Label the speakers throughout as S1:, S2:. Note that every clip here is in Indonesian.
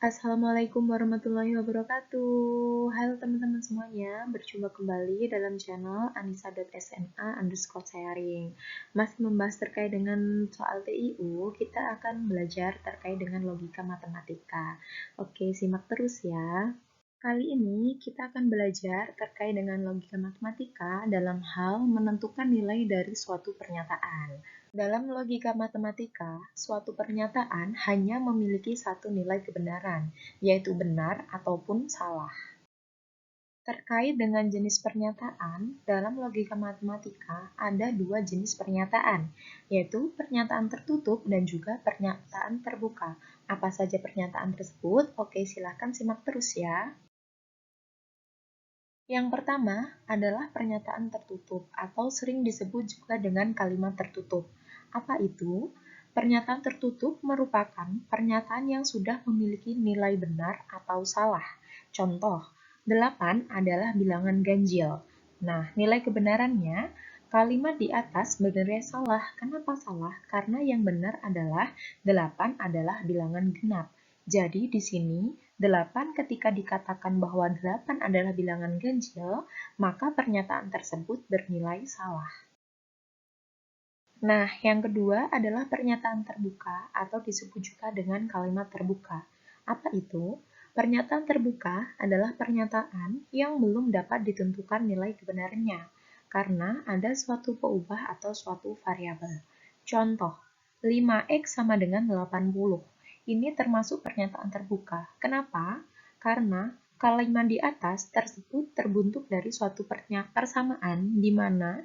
S1: Assalamualaikum warahmatullahi wabarakatuh. Halo teman-teman semuanya, berjumpa kembali dalam channel anissa.sma_sharing. Masih membahas terkait dengan soal TIU, kita akan belajar terkait dengan logika matematika. Oke, simak terus ya. Kali ini kita akan belajar terkait dengan logika matematika dalam hal menentukan nilai dari suatu pernyataan. Dalam logika matematika, suatu pernyataan hanya memiliki satu nilai kebenaran, yaitu benar ataupun salah. Terkait dengan jenis pernyataan, dalam logika matematika ada dua jenis pernyataan, yaitu pernyataan tertutup dan juga pernyataan terbuka. Apa saja pernyataan tersebut? Oke, silahkan simak terus ya. Yang pertama adalah pernyataan tertutup atau sering disebut juga dengan kalimat tertutup. Apa itu? Pernyataan tertutup merupakan pernyataan yang sudah memiliki nilai benar atau salah. Contoh, 8 adalah bilangan ganjil. Nah, nilai kebenarannya, kalimat di atas sebenarnya salah. Kenapa salah? Karena yang benar adalah 8 adalah bilangan genap. Jadi di sini 8 ketika dikatakan bahwa 8 adalah bilangan ganjil, maka pernyataan tersebut bernilai salah. Nah, yang kedua adalah pernyataan terbuka atau disebut juga dengan kalimat terbuka. Apa itu? Pernyataan terbuka adalah pernyataan yang belum dapat ditentukan nilai kebenarannya karena ada suatu peubah atau suatu variabel. Contoh, 5x sama dengan 80. Ini termasuk pernyataan terbuka. Kenapa? Karena kalimat di atas tersebut terbentuk dari suatu persamaan di mana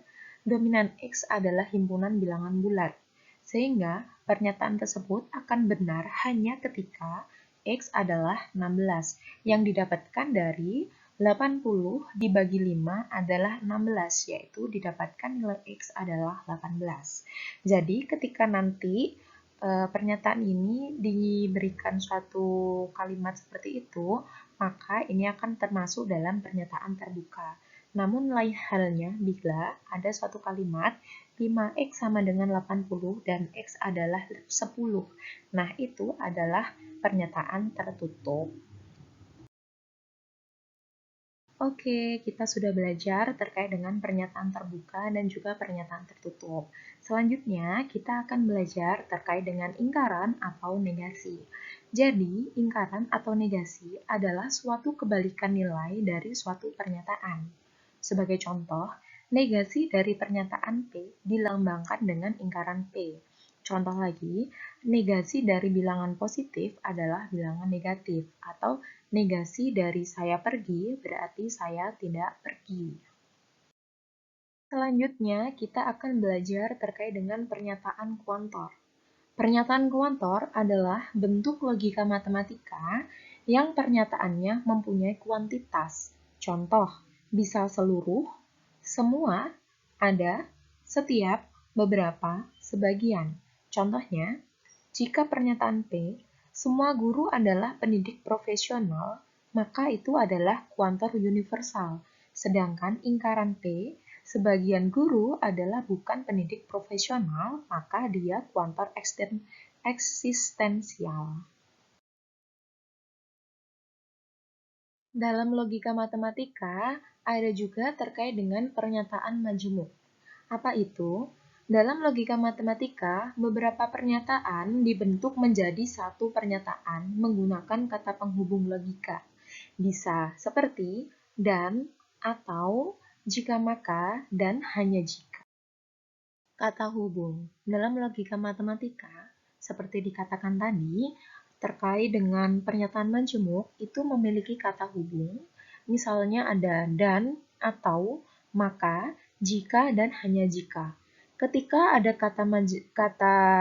S1: dominan X adalah himpunan bilangan bulat, sehingga pernyataan tersebut akan benar hanya ketika X adalah 16, yang didapatkan dari 80 dibagi 5 adalah 16, yaitu didapatkan nilai X adalah 18. Jadi ketika nanti pernyataan ini diberikan suatu kalimat seperti itu, maka ini akan termasuk dalam pernyataan terbuka. Namun lain halnya bila ada suatu kalimat 5x sama dengan 80 dan x adalah 10. Nah, itu adalah pernyataan tertutup. Oke, kita sudah belajar terkait dengan pernyataan terbuka dan juga pernyataan tertutup. Selanjutnya, kita akan belajar terkait dengan ingkaran atau negasi. Jadi, ingkaran atau negasi adalah suatu kebalikan nilai dari suatu pernyataan. Sebagai contoh, negasi dari pernyataan P dilambangkan dengan ingkaran P. Contoh lagi, negasi dari bilangan positif adalah bilangan negatif, atau negasi dari saya pergi berarti saya tidak pergi. Selanjutnya, kita akan belajar terkait dengan pernyataan kuantor. Pernyataan kuantor adalah bentuk logika matematika yang pernyataannya mempunyai kuantitas. Contoh, bisa seluruh, semua, ada, setiap, beberapa, sebagian. Contohnya, jika pernyataan P, semua guru adalah pendidik profesional, maka itu adalah kuantor universal. Sedangkan ingkaran P, sebagian guru adalah bukan pendidik profesional, maka dia kuantor eksistensial. Dalam logika matematika, ada juga terkait dengan pernyataan majemuk. Apa itu? Dalam logika matematika, beberapa pernyataan dibentuk menjadi satu pernyataan menggunakan kata penghubung logika. Bisa seperti dan, atau, jika maka, dan hanya jika. Kata hubung. Dalam logika matematika, seperti dikatakan tadi, terkait dengan pernyataan majemuk itu memiliki kata hubung. Misalnya ada dan, atau, maka, jika, dan hanya jika. Ketika ada kata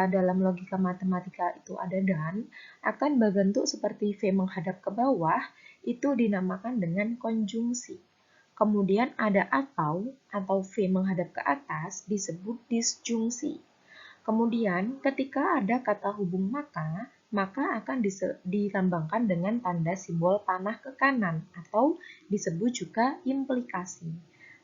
S1: dalam logika matematika itu ada dan, akan berbentuk seperti V menghadap ke bawah, itu dinamakan dengan konjungsi. Kemudian ada atau V menghadap ke atas disebut disjungsi. Kemudian ketika ada kata hubung maka akan dilambangkan dengan tanda simbol panah ke kanan atau disebut juga implikasi.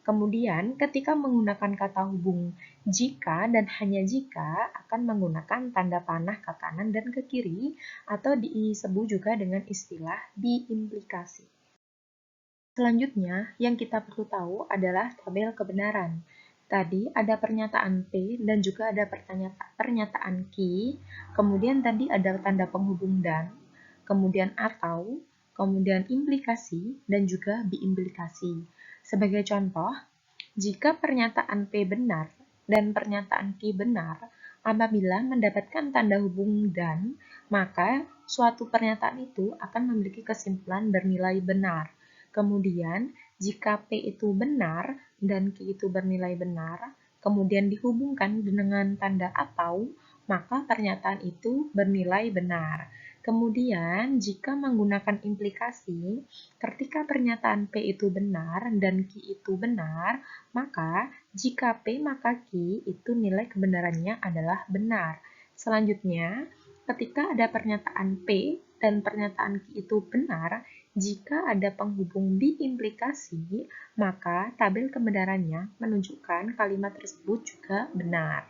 S1: Kemudian, ketika menggunakan kata hubung jika dan hanya jika akan menggunakan tanda panah ke kanan dan ke kiri atau disebut juga dengan istilah diimplikasi. Selanjutnya, yang kita perlu tahu adalah tabel kebenaran. Tadi ada pernyataan P dan juga ada pernyataan Q, kemudian tadi ada tanda penghubung dan, kemudian atau, kemudian implikasi, dan juga biimplikasi. Sebagai contoh, jika pernyataan P benar dan pernyataan Q benar, apabila mendapatkan tanda hubung dan, maka suatu pernyataan itu akan memiliki kesimpulan bernilai benar. Kemudian, jika P itu benar dan Q itu bernilai benar, kemudian dihubungkan dengan tanda atau, maka pernyataan itu bernilai benar. Kemudian, jika menggunakan implikasi, ketika pernyataan P itu benar dan Q itu benar, maka jika P maka Q itu nilai kebenarannya adalah benar. Selanjutnya, ketika ada pernyataan P dan pernyataan Q itu benar, jika ada penghubung diimplikasi, maka tabel kebenarannya menunjukkan kalimat tersebut juga benar.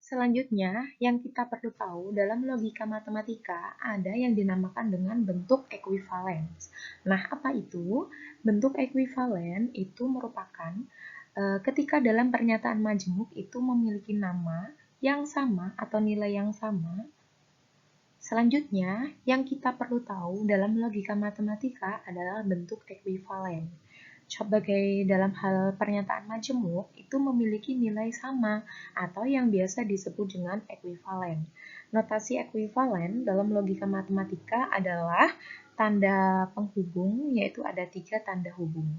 S1: Selanjutnya, yang kita perlu tahu dalam logika matematika ada yang dinamakan dengan bentuk ekuivalens. Nah, apa itu? Bentuk ekuivalen itu merupakan ketika dalam pernyataan majemuk itu memiliki nama yang sama atau nilai yang sama. Selanjutnya, yang kita perlu tahu dalam logika matematika adalah bentuk ekuivalen. Sebagai dalam hal pernyataan majemuk, itu memiliki nilai sama atau yang biasa disebut dengan ekuivalen. Notasi ekuivalen dalam logika matematika adalah tanda penghubung, yaitu ada 3 tanda hubung.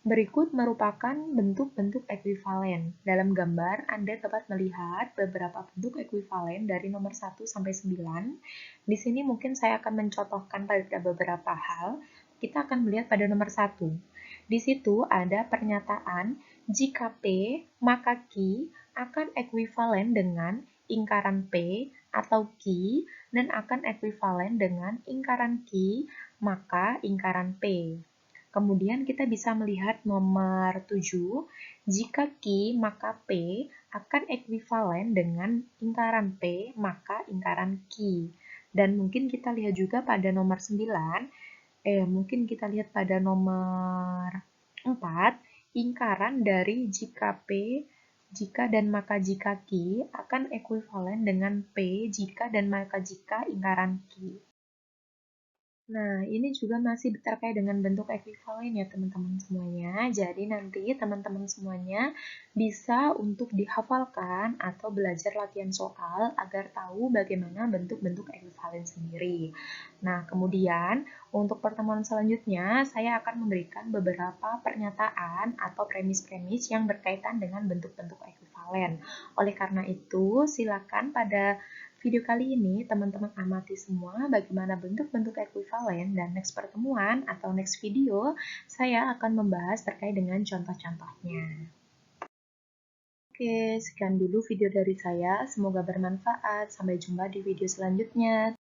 S1: Berikut merupakan bentuk-bentuk ekuivalen. Dalam gambar, Anda dapat melihat beberapa bentuk ekuivalen dari nomor 1 sampai 9. Di sini mungkin saya akan mencontohkan pada beberapa hal. Kita akan melihat pada nomor 1. Di situ ada pernyataan jika P maka Q akan ekuivalen dengan ingkaran P atau Q dan akan ekuivalen dengan ingkaran Q maka ingkaran P. Kemudian kita bisa melihat nomor 7, jika Q maka P akan ekuivalen dengan ingkaran P maka ingkaran Q. Dan mungkin kita lihat juga pada nomor 9, mungkin kita lihat pada nomor 4, ingkaran dari jika P, jika dan maka jika Q akan ekuivalen dengan P, jika dan maka jika ingkaran Q. Nah, ini juga masih terkait dengan bentuk ekuivalen ya teman-teman semuanya. Jadi nanti teman-teman semuanya bisa untuk dihafalkan atau belajar latihan soal agar tahu bagaimana bentuk-bentuk ekuivalen sendiri. Nah, kemudian untuk pertemuan selanjutnya saya akan memberikan beberapa pernyataan atau premis-premis yang berkaitan dengan bentuk-bentuk ekuivalen. Oleh karena itu, silakan pada video kali ini, teman-teman amati semua bagaimana bentuk-bentuk ekuivalen dan next pertemuan atau next video, saya akan membahas terkait dengan contoh-contohnya. Oke, sekian dulu video dari saya. Semoga bermanfaat. Sampai jumpa di video selanjutnya.